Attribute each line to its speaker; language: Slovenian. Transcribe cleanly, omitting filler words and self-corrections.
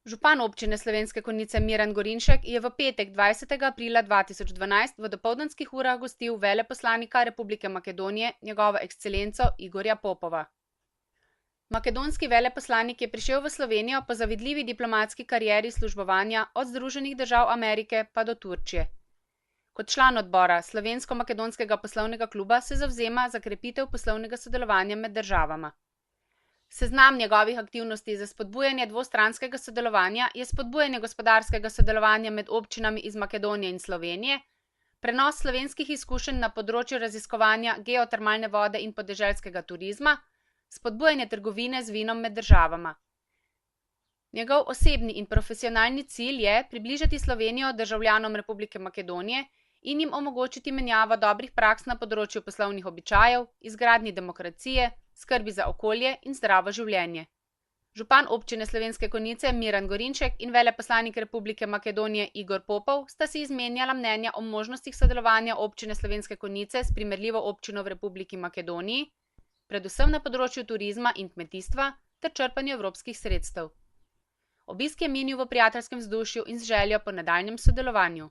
Speaker 1: Župan občine Slovenske Konjice Miran Gorinšek je v petek 20. aprila 2012 v dopoldanskih urah gostil veleposlanika Republike Makedonije, njegovo ekscelenco Igorja Popova. Makedonski veleposlanik je prišel v Slovenijo po zavidljivi diplomatski karieri službovanja od Združenih držav Amerike pa do Turčije. Kot član odbora Slovensko-makedonskega poslovnega kluba se zavzema za krepitev poslovnega sodelovanja med državama. Seznam njegovih aktivnosti za spodbujanje dvostranskega sodelovanja je spodbujanje gospodarskega sodelovanja med občinami iz Makedonije in Slovenije, prenos slovenskih izkušenj na področju raziskovanja geotermalne vode in podeželskega turizma, spodbujanje trgovine z vinom med državama. Njegov osebni in profesionalni cilj je približati Slovenijo državljanom Republike Makedonije in jim omogočiti menjavo dobrih praks na področju poslovnih običajev, izgradnji demokracije, skrbi za okolje in zdravo življenje. Župan občine Slovenske Konjice Miran Gorinšek in veleposlanik Republike Makedonije Igor Popov sta si izmenjala mnenja o možnostih sodelovanja občine Slovenske Konjice s primerljivo občino v Republiki Makedoniji, predvsem na področju turizma in kmetijstva ter črpanju evropskih sredstev. Obisk je minil v prijateljskem vzdušju in z željo po nadaljnjem sodelovanju.